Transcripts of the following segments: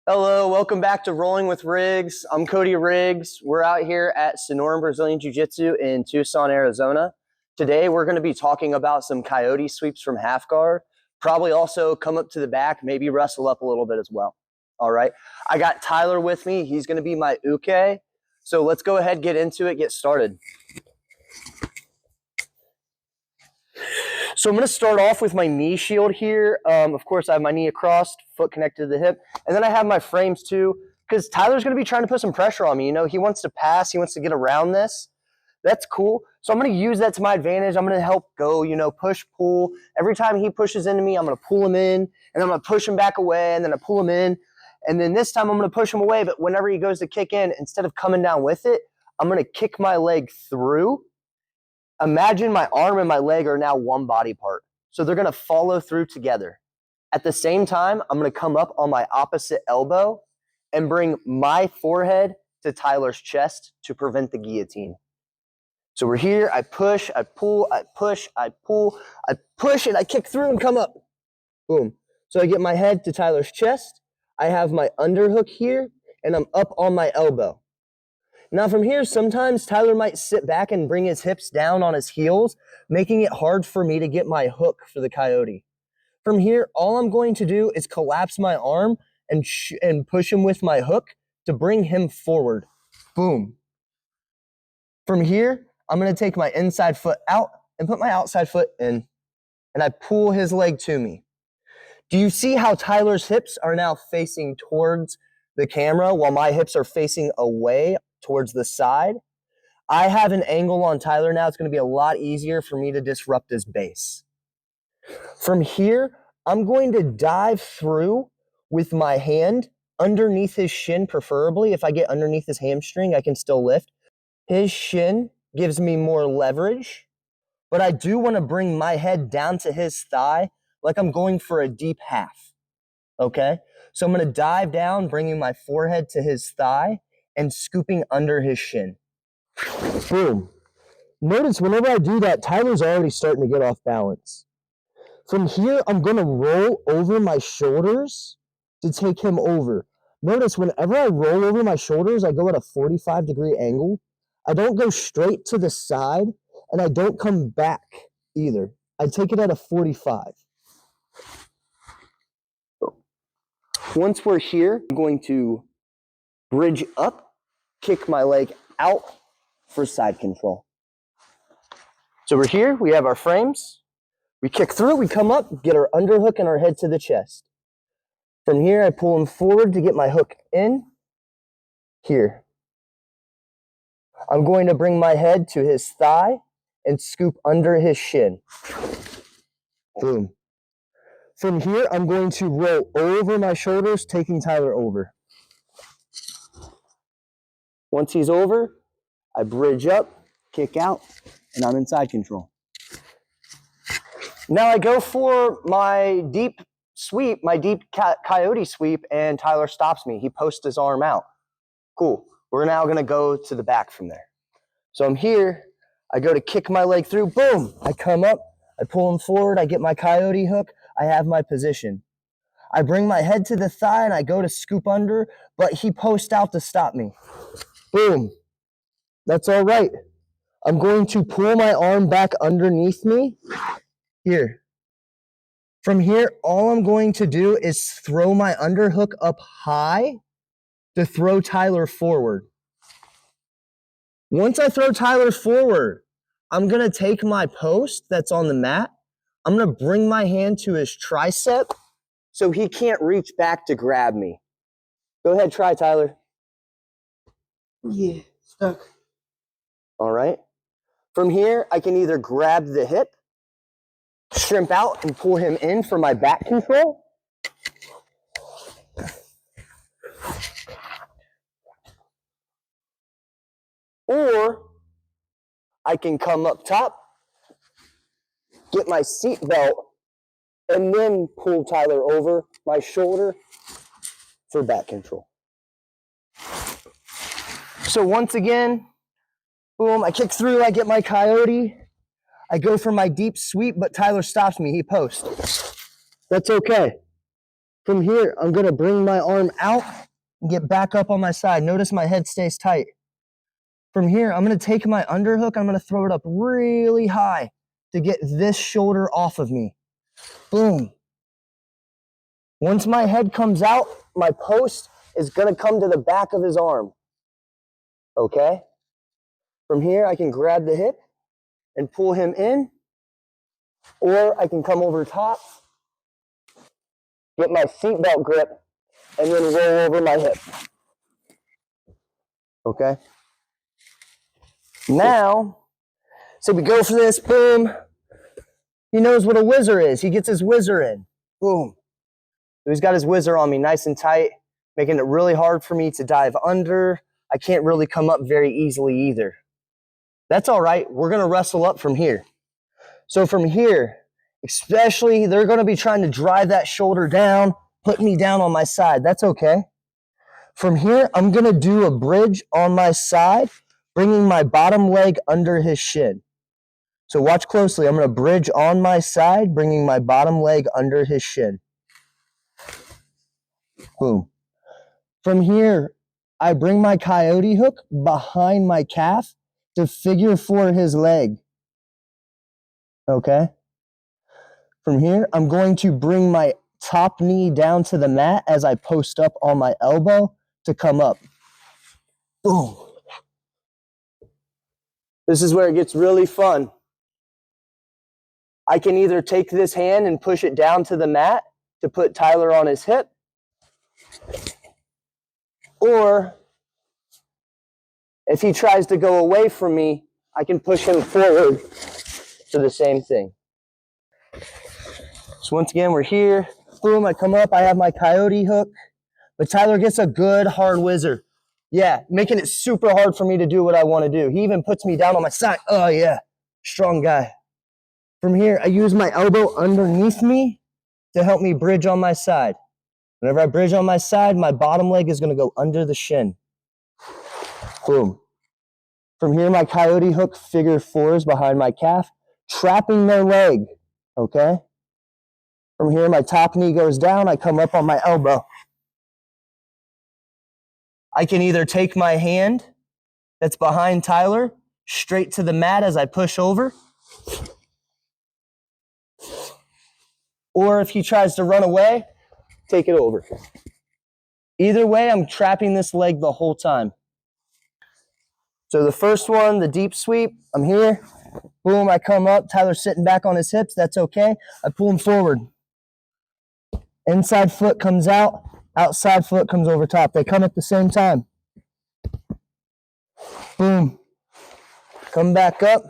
Hello, welcome back to Rolling with Riggs. I'm Cody Riggs. We're out here at Sonoran Brazilian Jiu-Jitsu in Tucson, Arizona. Today we're going to be talking about some coyote sweeps from half guard. Probably also come up to the back, maybe wrestle up a little bit as well. All right. I got Tyler with me. He's going to be my uke. So let's go ahead, get into it, get started. So I'm going to start off with my knee shield here. Of course, I have my knee across, foot connected to the hip. And then I have my frames too, because Tyler's going to be trying to put some pressure on me. You know, he wants to pass. He wants to get around this. That's cool. So I'm going to use that to my advantage. I'm going to help go, push, pull. Every time he pushes into me, I'm going to pull him in, and I'm going to push him back away, and then I pull him in. And then this time I'm going to push him away, but whenever he goes to kick in, instead of coming down with it, I'm going to kick my leg through. Imagine my arm and my leg are now one body part. So they're going to follow through together. At the same time, I'm going to come up on my opposite elbow and bring my forehead to Tyler's chest to prevent the guillotine. So we're here, I push, I pull, I push, I pull, I push, and I kick through and come up. Boom. So I get my head to Tyler's chest. I have my underhook here, and I'm up on my elbow. Now from here, sometimes Tyler might sit back and bring his hips down on his heels, making it hard for me to get my hook for the coyote. From here, all I'm going to do is collapse my arm and push him with my hook to bring him forward. Boom. From here, I'm going to take my inside foot out and put my outside foot in, and I pull his leg to me. Do you see how Tyler's hips are now facing towards the camera while my hips are facing away towards the side? I have an angle on Tyler now. It's going to be a lot easier for me to disrupt his base. From here, I'm going to dive through with my hand underneath his shin, preferably. If I get underneath his hamstring, I can still lift. His shin gives me more leverage, but I do want to bring my head down to his thigh like I'm going for a deep half, okay? So I'm going to dive down, bringing my forehead to his thigh and scooping under his shin. Boom. Notice whenever I do that, Tyler's already starting to get off balance. From here, I'm going to roll over my shoulders to take him over. Notice whenever I roll over my shoulders, I go at a 45-degree angle. I don't go straight to the side, and I don't come back either. I take it at a 45. Once we're here, I'm going to bridge up, kick my leg out for side control. So we're here, we have our frames. We kick through, we come up, get our underhook and our head to the chest. From here, I pull him forward to get my hook in. Here. I'm going to bring my head to his thigh and scoop under his shin. Boom. From here, I'm going to roll over my shoulders, taking Tyler over. Once he's over, I bridge up, kick out, and I'm in side control. Now I go for my deep sweep, my deep coyote sweep, and Tyler stops me. He posts his arm out. Cool. We're now going to go to the back from there. So I'm here. I go to kick my leg through. Boom. I come up. I pull him forward. I get my coyote hook. I have my position. I bring my head to the thigh, and I go to scoop under, but he posts out to stop me. Boom. That's all right. I'm going to pull my arm back underneath me. Here. From here, all I'm going to do is throw my underhook up high to throw Tyler forward. Once I throw Tyler forward, I'm going to take my post that's on the mat. I'm going to bring my hand to his tricep so he can't reach back to grab me. Go ahead, try, Tyler. Yeah, stuck. All right. From here, I can either grab the hip, shrimp out, and pull him in for my back control. Or I can come up top, get my seat belt, and then pull Tyler over my shoulder for back control. So once again, boom, I kick through, I get my coyote. I go for my deep sweep, but Tyler stops me. He posts. That's okay. From here, I'm going to bring my arm out and get back up on my side. Notice my head stays tight. From here, I'm going to take my underhook. I'm going to throw it up really high to get this shoulder off of me. Boom. Once my head comes out, my post is going to come to the back of his arm. Okay? From here, I can grab the hip and pull him in, or I can come over top, get my seatbelt grip, and then roll over my hip. Okay? Now, so we go for this, boom. He knows what a whizzer is. He gets his whizzer in. Boom. So he's got his whizzer on me nice and tight, making it really hard for me to dive under. I can't really come up very easily either. That's all right. We're going to wrestle up from here. So from here, especially, they're going to be trying to drive that shoulder down, put me down on my side. That's okay. From here, I'm going to do a bridge on my side, bringing my bottom leg under his shin. So watch closely. I'm going to bridge on my side, bringing my bottom leg under his shin. Boom. From here, I bring my coyote hook behind my calf to figure four his leg. Okay? From here, I'm going to bring my top knee down to the mat as I post up on my elbow to come up. Boom. This is where it gets really fun. I can either take this hand and push it down to the mat to put Tyler on his hip, or if he tries to go away from me, I can push him forward to the same thing. So once again, we're here. Boom, I come up, I have my coyote hook, but Tyler gets a good hard whizzer. Yeah, making it super hard for me to do what I want to do. He even puts me down on my side. Oh yeah, strong guy. From here, I use my elbow underneath me to help me bridge on my side. Whenever I bridge on my side, my bottom leg is going to go under the shin. Boom. From here, my coyote hook figure fours behind my calf, trapping their leg. Okay? From here, my top knee goes down. I come up on my elbow. I can either take my hand that's behind Tyler straight to the mat as I push over, or if he tries to run away, take it over. Either way, I'm trapping this leg the whole time. So the first one, the deep sweep, I'm here. Boom, I come up. Tyler's sitting back on his hips. That's okay. I pull him forward. Inside foot comes out. Outside foot comes over top. They come at the same time. Boom. Come back up.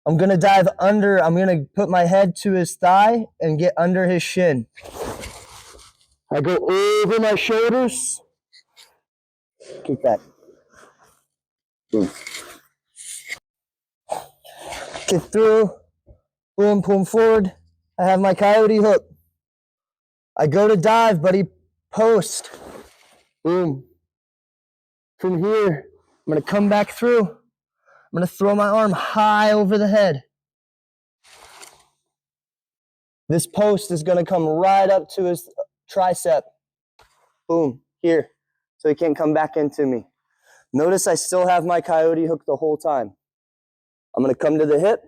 I'm going to dive under. I'm going to put my head to his thigh and get under his shin. I go over my shoulders. Kick back. Boom. Get through. Boom, pull him forward. I have my coyote hook. I go to dive, but he post. Boom. From here, I'm going to come back through. I'm going to throw my arm high over the head. This post is going to come right up to his tricep. Boom, here. So he can't come back into me. Notice I still have my coyote hook the whole time. I'm going to come to the hip,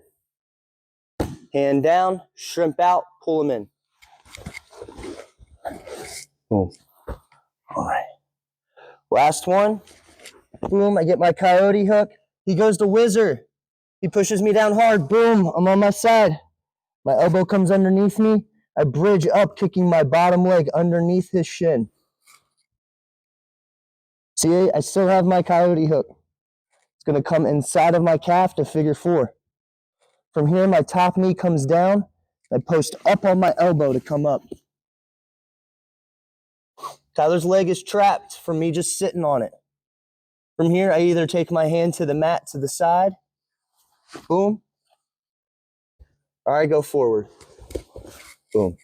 hand down, shrimp out, pull him in. Boom. All right. Last one. Boom, I get my coyote hook. He goes to whizzer. He pushes me down hard. Boom, I'm on my side. My elbow comes underneath me. I bridge up, kicking my bottom leg underneath his shin. See, I still have my coyote hook. It's going to come inside of my calf to figure four. From here, my top knee comes down. I post up on my elbow to come up. Tyler's leg is trapped from me just sitting on it. From here, I either take my hand to the mat to the side. Boom. Or I go forward. Boom.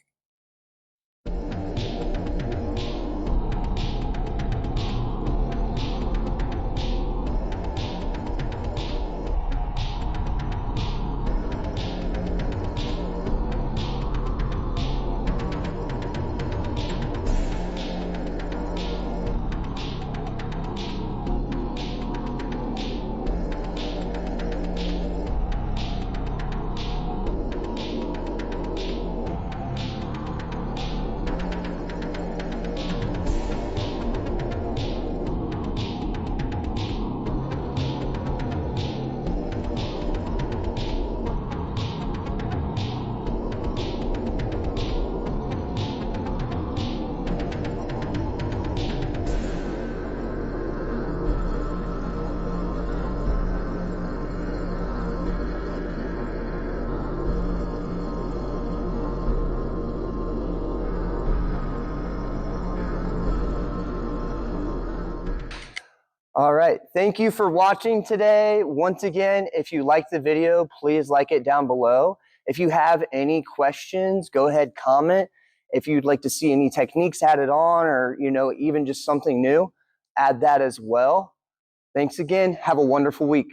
All right. Thank you for watching today. Once again, if you liked the video, please like it down below. If you have any questions, go ahead, comment. If you'd like to see any techniques added on or, even just something new, add that as well. Thanks again. Have a wonderful week.